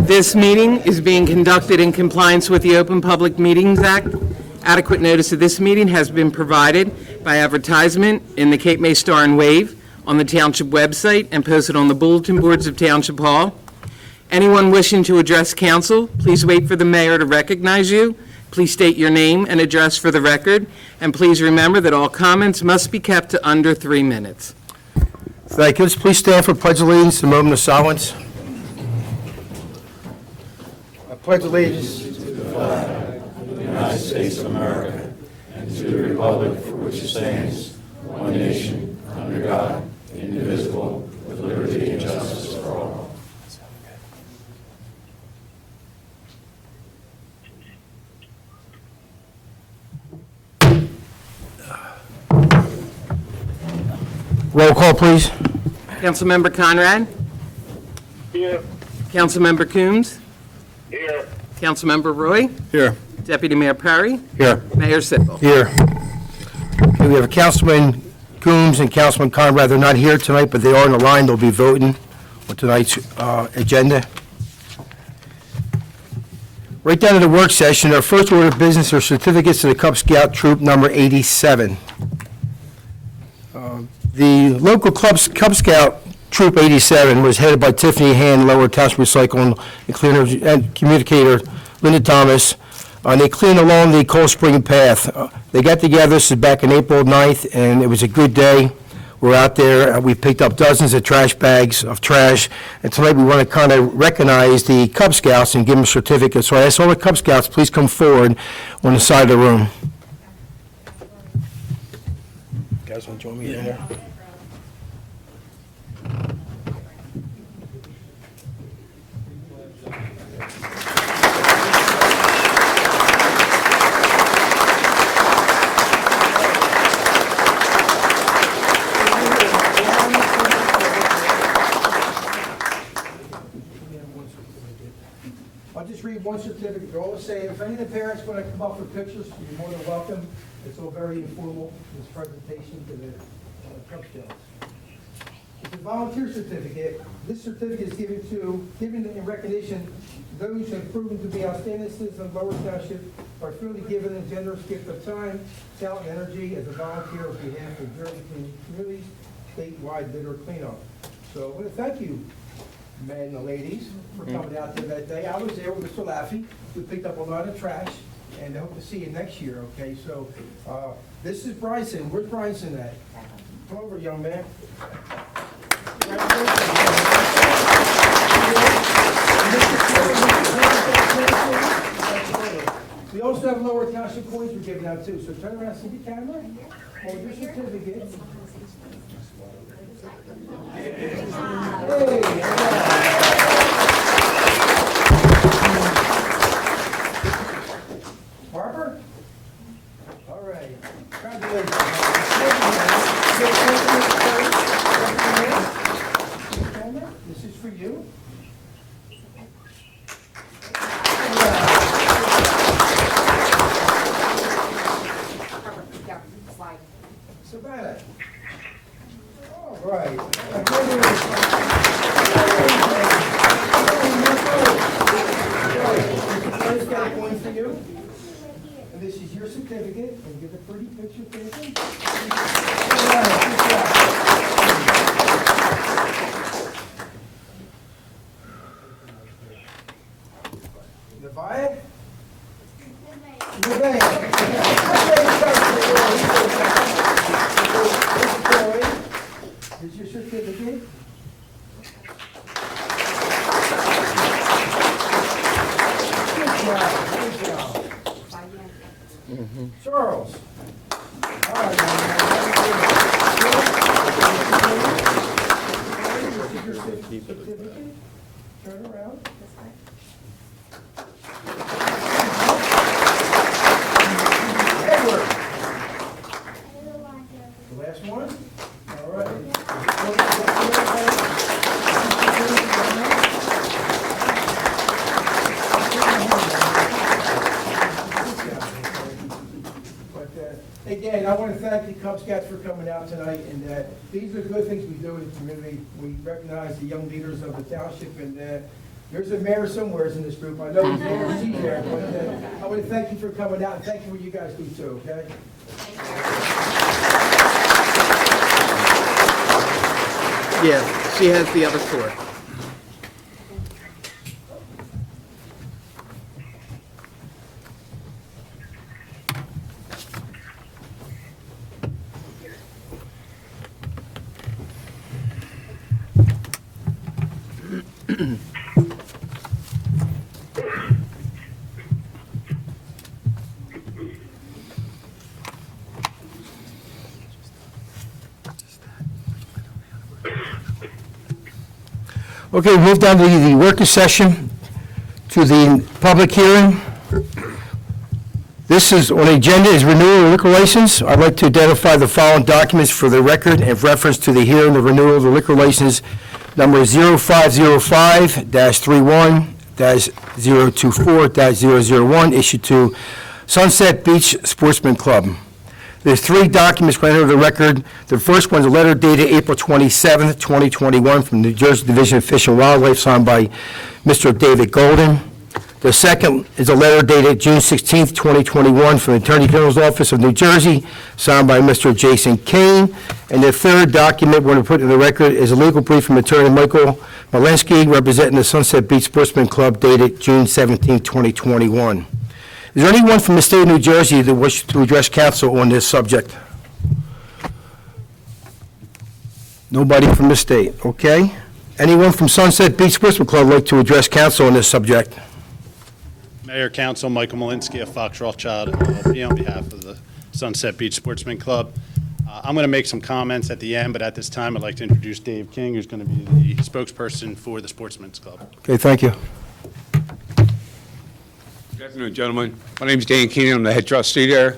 This meeting is being conducted in compliance with the Open Public Meetings Act. Adequate notice of this meeting has been provided by advertisement in the Cape May Star and Wave, on the Township website, and posted on the bulletin boards of Township Hall. Anyone wishing to address council, please wait for the mayor to recognize you. Please state your name and address for the record, and please remember that all comments must be kept to under 3 minutes. Thank you. Let's please stand for Pledge of Allegiance, a moment of silence. I pledge allegiance to the flag of the United States of America and to the republic for which it stands, one nation, under God, indivisible, with liberty and justice for all. Roll call, please. Councilmember Conrad? Here. Councilmember Coombs? Here. Councilmember Roy? Here. Deputy Mayor Perry? Here. Mayor Sippel? Here. Okay, we have Councilman Coombs and Councilman Conrad. They're not here tonight, but they are on the line. They'll be voting on tonight's agenda. Right down to the work session, our first order of business are certificates to the Cub Scout Troop number 87. The local Cub Scout Troop 87 was headed by Tiffany Hand, Lower Township Recycling and Cleaner and Communicator Linda Thomas. They cleaned along the Cold Spring Path. They got together, this is back on April 9th, and it was a good day. We're out there, we picked up dozens of trash bags of trash, and tonight we want to kind of recognize the Cub Scouts and give them certificates. So I ask all the Cub Scouts, please come forward on the side of the room. You guys want to join me in there? I'll just read one certificate. They're all the same. If any of the parents want to come up for pictures, you're more than welcome. It's all very informal, this presentation to the Cub Scouts. It's a volunteer certificate. This certificate is given in recognition to those who have proven to be outstanding citizens of Lower Township, are freely given a generous gift of time, talent, and energy as a volunteer on behalf of Jersey communities, statewide litter cleanup. So I want to thank you, men and the ladies, for coming out there that day. I was there with Mr. Laffey. We picked up a lot of trash, and I hope to see you next year, okay? So this is Bryson. Where's Bryson at? Come over, young man. We also have Lower Township coins we're giving out too. So turn around, see the camera. Hold your certificate. Harper? All right. Congratulations. This is for you. Savannah. All right. I've got a coin for you. And this is your certificate. And give a pretty picture, Nathan. Nevaeh? Here's your certificate. Good job. Charles. All right. This is your certificate. Turn around. Edward. The last one? All right. Again, I want to thank the Cub Scouts for coming out tonight, and these are good things we do in the community. We recognize the young leaders of the township, and There's a mayor somewhere in this group. I know he's there, she's there, but I want to thank you for coming out and thank you for what you guys do too, okay? Yeah, she has the other four. Okay, we move down to the working session, to the public hearing. This is, on the agenda is renewal of liquor license. I'd like to identify the following documents for the record in reference to the hearing of renewal of the liquor license number 0505-31-024-001, issued to Sunset Beach Sportsman Club. There's three documents right under the record. The first one's a letter dated April 27th, 2021, from New Jersey Division of Fish and Wildlife, signed by Mr. David Golden. The second is a letter dated June 16th, 2021, from the Attorney General's Office of New Jersey, signed by Mr. Jason Kane. And the third document we're going to put in the record is a legal brief from Attorney Michael Malinsky, representing the Sunset Beach Sportsman Club, dated June 17th, 2021. Is there anyone from the state of New Jersey that wishes to address council on this subject? Nobody from the state, okay? Anyone from Sunset Beach Sportsman Club like to address council on this subject? Mayor, Council, Michael Malinsky of Fox Rothschild LLP on behalf of the Sunset Beach Sportsman Club. I'm going to make some comments at the end, but at this time, I'd like to introduce Dave King, who's going to be the spokesperson for the Sportsman's Club. Okay, thank you. Good afternoon, gentlemen. My name is Dan Keenan. I'm the head trustee there.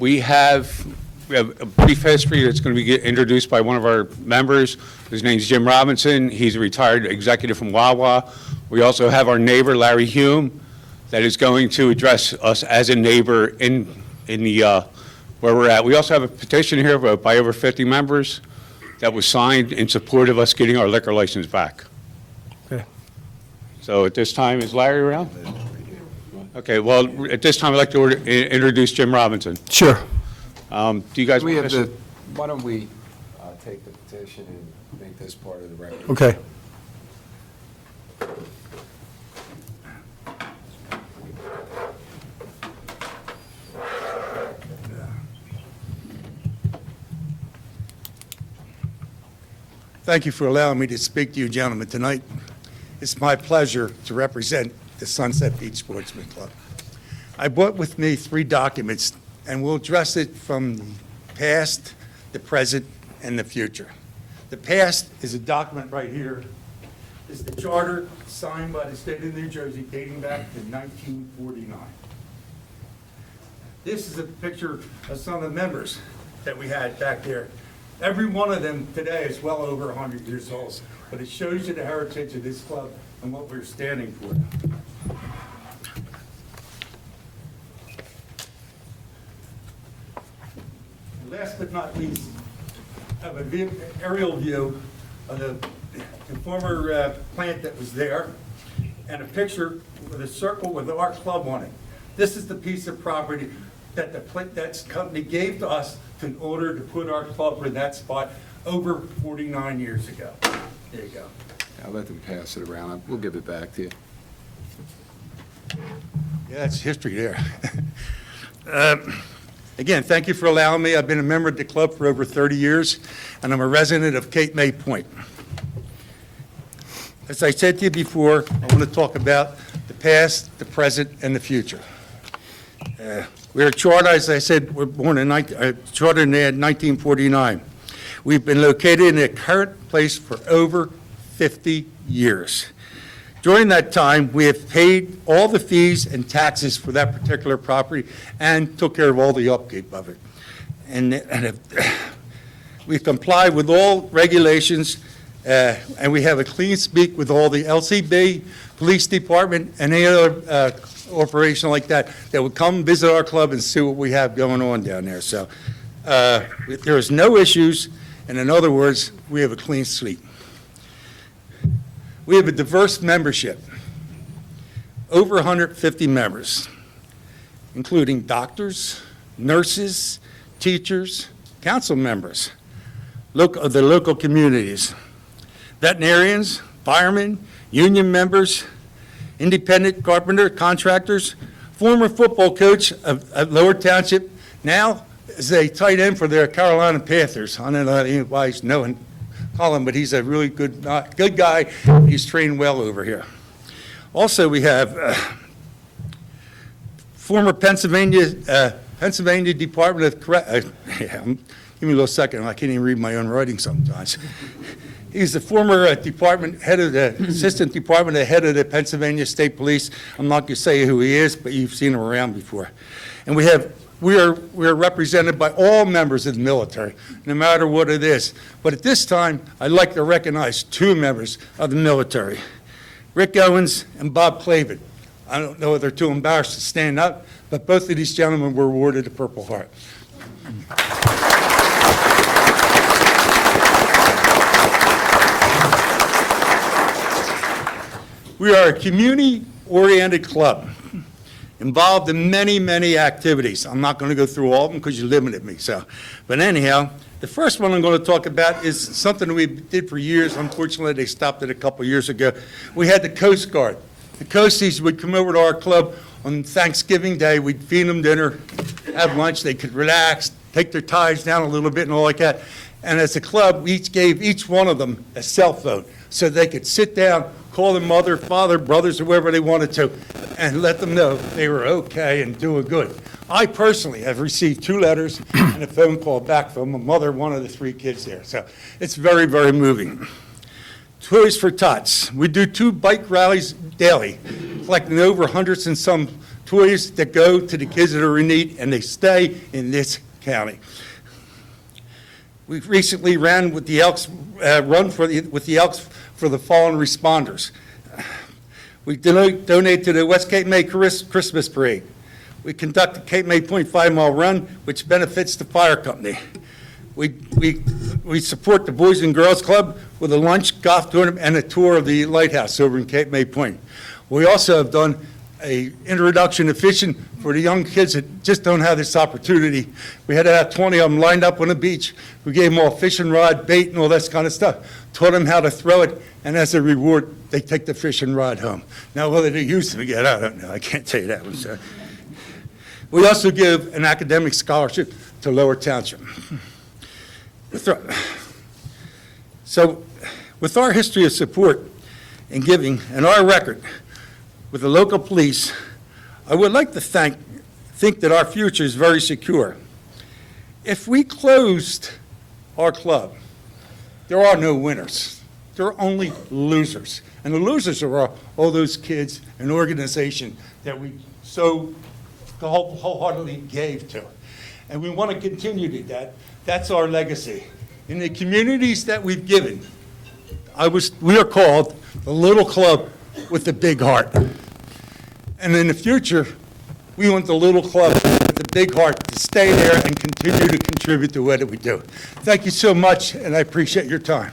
We have a brief history that's going to be introduced by one of our members. His name is Jim Robinson. He's a retired executive from Wawa. We also have our neighbor, Larry Hume, that is going to address us as a neighbor in the where we're at. We also have a petition here by over 50 members that was signed in support of us getting our liquor license back. Okay. So at this time, is Larry around? Okay, well, at this time, I'd like to introduce Jim Robinson. Sure. Do you guys We want have to? the, why don't we take the petition and make this part of the record? Okay. Thank you for allowing me to speak to you gentlemen tonight. It's my pleasure to represent the Sunset Beach Sportsman Club. I brought with me three documents, and we'll address it from the past, the present, and the future. The past is a document right here. It's the charter signed by the state of New Jersey dating back to 1949. This is a picture of some of the members that we had back there. Every one of them today is well over 100 years old, but it shows you the heritage of this club and what we're standing for. And last but not least, I have an aerial view of the former plant that was there, and a picture with a circle with our club on it. This is the piece of property that that company gave to us in order to put our club in that spot over 49 years ago. There you go. I'll let them pass it around. We'll give it back to you. Yeah, that's history there. Again, thank you for allowing me. I've been a member of the club for over 30 years, and I'm a resident of Cape May Point. As I said to you before, I want to talk about the past, the present, and the future. We're chartered, as I said, we're born in chartered in 1949. We've been located in the current place for over 50 years. During that time, we have paid all the fees and taxes for that particular property and took care of all the upkeep of it. And we comply with all regulations, and we have a clean speak with all the LCB, police department, and any other operation like that would come visit our club and see what we have going on down there. So there is no issues, and in other words, we have a clean sweep. We have a diverse membership, over 150 members, including doctors, nurses, teachers, council members, of the local communities, veterinarians, firemen, union members, independent carpenter, contractors, former football coach of Lower Township, now is a tight end for the Carolina Panthers. I don't know anybody's knowing Colin, but he's a really good guy. He's trained well over here. Also, we have former Pennsylvania Department of give me a little second. I can't even read my own writing sometimes. He's the former assistant department head of the Pennsylvania State Police. I'm not going to say who he is, but you've seen him around before. And we are represented by all members of the military, no matter what it is. But at this time, I'd like to recognize two members of the military, Rick Owens and Bob Clavin. I don't know if they're too embarrassed to stand up, but both of these gentlemen were awarded the Purple Heart. We are a community-oriented club involved in many, many activities. I'm not going to go through all of them because you limited me. But anyhow, the first one I'm going to talk about is something we did for years. Unfortunately, they stopped it a couple years ago. We had the Coast Guard. The Coasties would come over to our club on Thanksgiving Day. We'd feed them dinner, have lunch. They could relax, take their ties down a little bit and all like that. And as a club, we each gave each one of them a cell phone so they could sit down, call their mother, father, brothers, or whoever they wanted to, and let them know they were okay and doing good. I personally have received 2 letters and a phone call back from a mother, one of the 3 kids there. So it's very, very moving. Toys for Tots. We do 2 bike rallies daily, collecting over hundreds and some toys that go to the kids that are in need, and they stay in this county. We recently ran with the Elks, with the Elks for the fallen responders. We donate to the West Cape May Christmas Parade. We conduct the Cape May Point 5-mile run, which benefits the fire company. We support the Boys and Girls Club with a lunch, golf tournament, and a tour of the lighthouse over in Cape May Point. We also have done an introduction to fishing for the young kids that just don't have this opportunity. We had about 20 of them lined up on the beach. We gave them all fishing rod, bait, and all that kind of stuff. Taught them how to throw it, and as a reward, they take the fishing rod home. Now, whether they use them again, I don't know. I can't tell you that one. So. We also give an academic scholarship to Lower Township. So, with our history of support and giving and our record with the local police, I would like to think that our future is very secure. If we closed our club, there are no winners. There are only losers. And the losers are all those kids and organization that we so wholeheartedly gave to. And we want to continue to that. That's our legacy. In the communities that we've given, we are called the little club with the big heart. And in the future, we want the little club with the big heart to stay there and continue to contribute to what we do. Thank you so much, and I appreciate your time.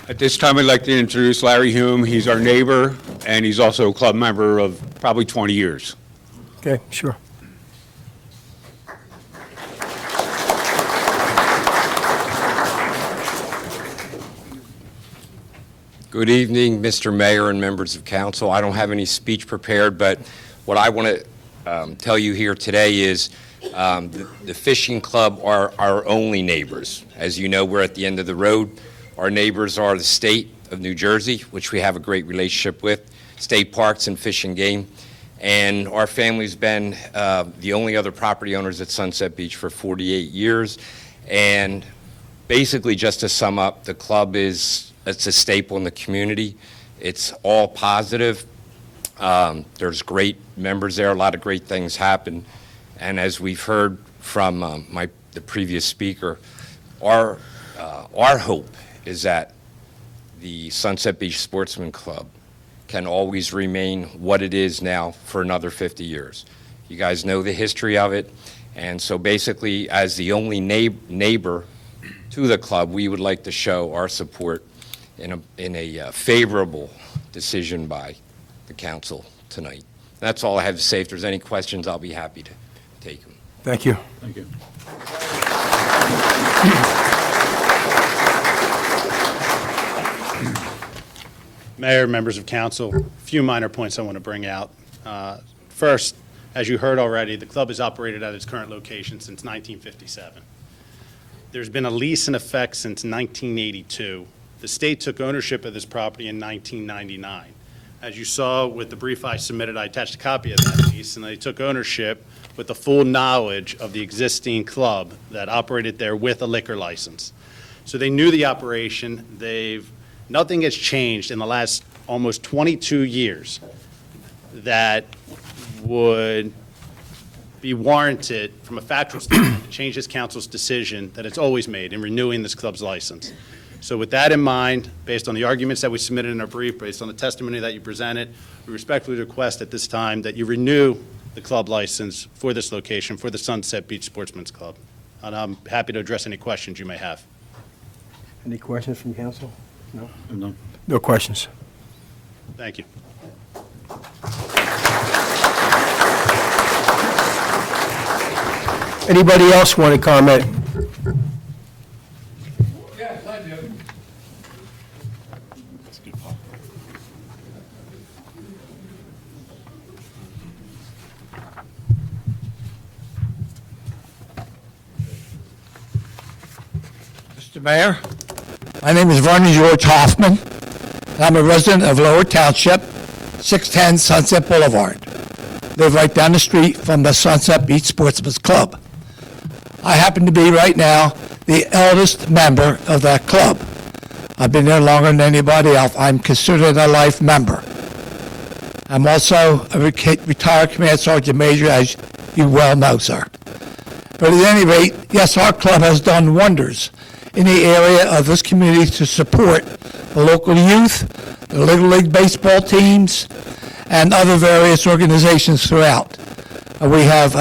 At this time, I'd like to introduce Larry Hume. He's our neighbor, and he's also a club member of probably 20 years. Okay, sure. Good evening, Mr. Mayor and members of council. I don't have any speech prepared, but what I want to tell you here today is the fishing club are our only neighbors. As you know, we're at the end of the road. Our neighbors are the state of New Jersey, which we have a great relationship with, state parks and Fish and Game. And our family's been the only other property owners at Sunset Beach for 48 years. And basically, just to sum up, the club it's a staple in the community. It's all positive. There's great members there. A lot of great things happen. And as we've heard from the previous speaker, our hope is that the Sunset Beach Sportsman Club can always remain what it is now for another 50 years. You guys know the history of it, And so basically, as the only neighbor to the club, we would like to show our support in a favorable decision by the council tonight. That's all I have to say. If there's any questions, I'll be happy to take them. Thank you. Thank you. Mayor, members of council, a few minor points I want to bring out. First, as you heard already, the club has operated at its current location since 1957. There's been a lease in effect since 1982. The state took ownership of this property in 1999. As you saw with the brief I submitted, I attached a copy of that lease, and they took ownership with the full knowledge of the existing club that operated there with a liquor license. So they knew the operation. Nothing has changed in the last almost 22 years that would be warranted from a factual standpoint to change this council's decision that it's always made in renewing this club's license. So with that in mind, based on the arguments that we submitted in our brief, based on the testimony that you presented, we respectfully request at this time that you renew the club license for this location, for the Sunset Beach Sportsman's Club. And I'm happy to address any questions you may have. Any questions from council? No? No. No questions. Thank you. Anybody else want to comment? Yes, I do. Mr. Mayor, my name is Vernon George Hoffman, and I'm a resident of Lower Township, 610 Sunset Boulevard. Live right down the street from the Sunset Beach Sportsman's Club. I happen to be right now the eldest member of that club. I've been there longer than anybody else. I'm considered a life member. I'm also a retired Command Sergeant Major, as you well know, sir. But at any rate, yes, our club has done wonders in the area of this community to support the local youth, the Little League baseball teams, and other various organizations throughout. We have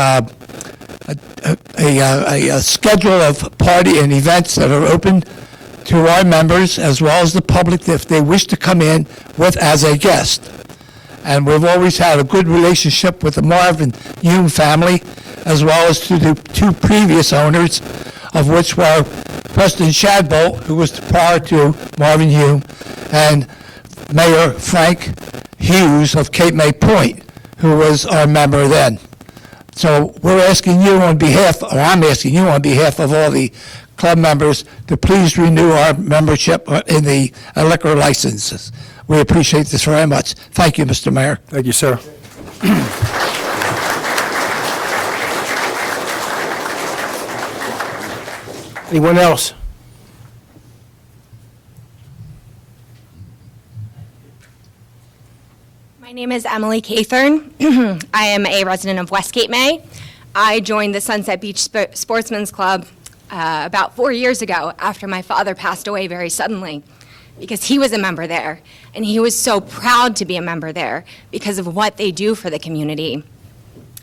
a schedule of party and events that are open to our members as well as the public if they wish to come in with as a guest. And we've always had a good relationship with the Marvin Hume family as well as to the two previous owners, of which were President Shadbolt, who was prior to Marvin Hume, and Mayor Frank Hughes of Cape May Point, who was our member then. So we're asking you on behalf, or I'm asking you on behalf of all the club members to please renew our membership in the liquor licenses. We appreciate this very much. Thank you, Mr. Mayor. Thank you, sir. Anyone else? My name is Emily Cathern. I am a resident of West Cape May. I joined the Sunset Beach Sportsman's Club about 4 years ago after my father passed away very suddenly because he was a member there, and he was so proud to be a member there because of what they do for the community.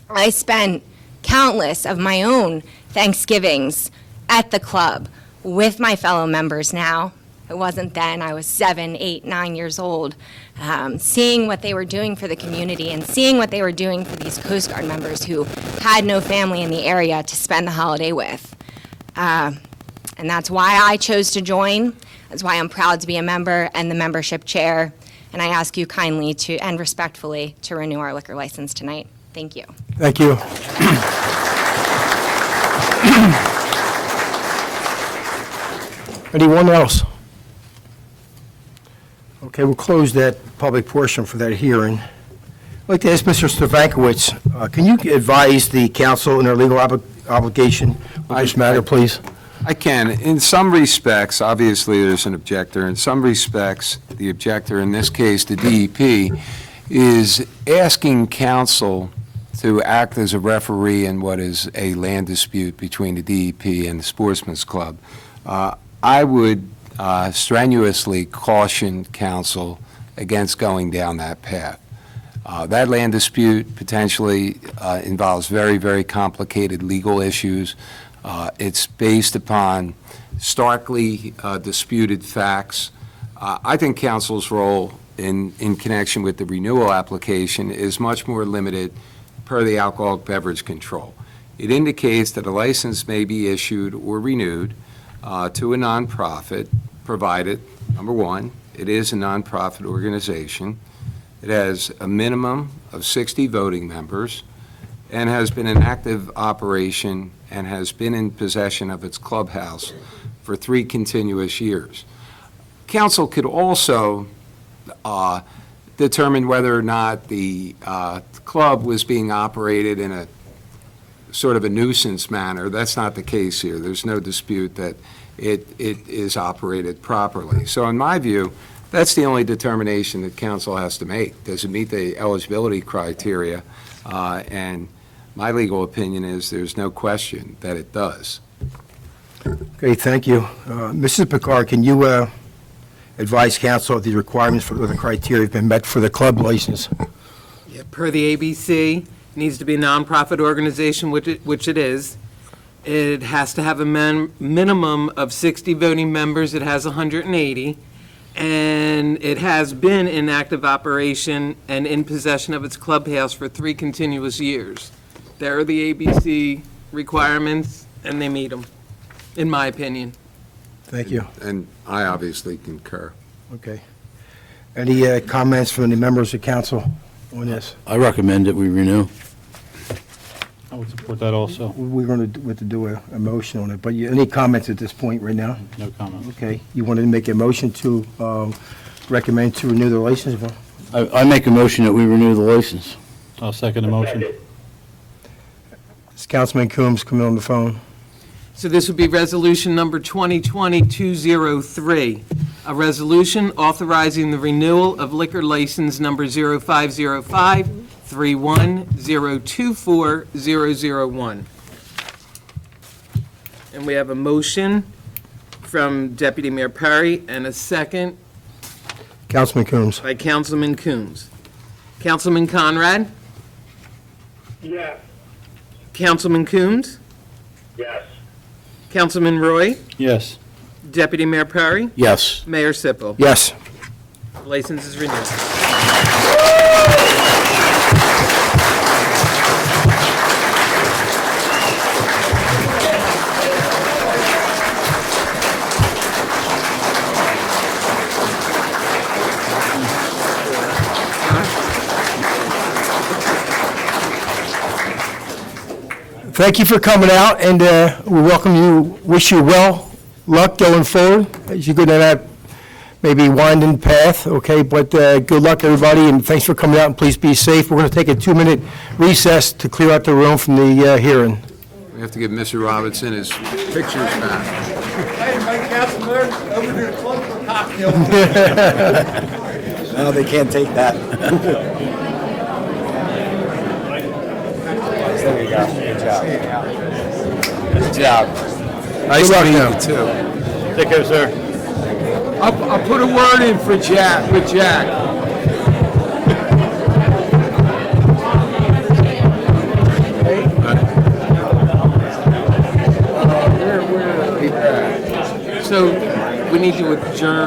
I spent countless of my own Thanksgivings at the club with my fellow members now. It wasn't then. I was 7, 8, 9 years old, seeing what they were doing for the community and seeing what they were doing for these Coast Guard members who had no family in the area to spend the holiday with. And that's why I chose to join. That's why I'm proud to be a member and the membership chair. And I ask you kindly to and respectfully to renew our liquor license tonight. Thank you. Thank you. Anyone else? Okay, we'll close that public portion for that hearing. I'd like to ask Mr. Stavankowitz, can you advise the council in their legal obligation on this matter, please? I can. In some respects, obviously, there's an objector. In some respects, the objector, in this case, the DEP, is asking council to act as a referee in what is a land dispute between the DEP and the Sportsman's Club. I would strenuously caution council against going down that path. That land dispute potentially involves very, very complicated legal issues. It's based upon starkly disputed facts. I think council's role in connection with the renewal application is much more limited per the alcoholic beverage control. It indicates that a license may be issued or renewed to a nonprofit, provided, number one, it is a nonprofit organization. It has a minimum of 60 voting members and has been in active operation and has been in possession of its clubhouse for 3 continuous years. Council could also determine whether or not the club was being operated in a sort of a nuisance manner. That's not the case here. There's no dispute that it is operated properly. So in my view, that's the only determination that council has to make. Does it meet the eligibility criteria? And my legal opinion is there's no question that it does. Okay, thank you. Mrs. Picard, can you advise council of the requirements for the criteria have been met for the club license? Yeah, per the ABC, it needs to be a nonprofit organization, which it is. It has to have a minimum of 60 voting members. It has 180. And it has been in active operation and in possession of its clubhouse for 3 continuous years. There are the ABC requirements, and they meet them, in my opinion. Thank you. And I obviously concur. Okay. Any comments from the members of council on this? I recommend that we renew. I would support that also. We're going to do a motion on it, but any comments at this point right now? No comment. Okay, you wanted to make a motion to recommend to renew the license? I make a motion that we renew the license. I'll second the motion. Is Councilman Coombs coming on the phone? So this would be resolution number 2020-203, a resolution authorizing the renewal of liquor license number 0505-31024001. And we have a motion from Deputy Mayor Perry and a second Councilman Coombs. by Councilman Coombs. Councilman Conrad? Yes. Councilman Coombs? Yes. Councilman Roy? Yes. Deputy Mayor Perry? Yes. Mayor Sippel? Yes. License is renewed. Thank you for coming out, and we welcome you, wish you luck going forward, as you go down that maybe winding path, okay? But good luck, everybody, and thanks for coming out, and please be safe. We're going to take a 2-minute recess to clear out the room from the hearing. We have to give Mr. Robinson his pictures back. Hey, Mike Councilman, over to the club for a cocktail. No, they can't take that. There you go. Good job. Good job. Nice luck to meet now. you, too. Take care, sir. I'll put a word in for Jack, with Jack. So we need to adjourn.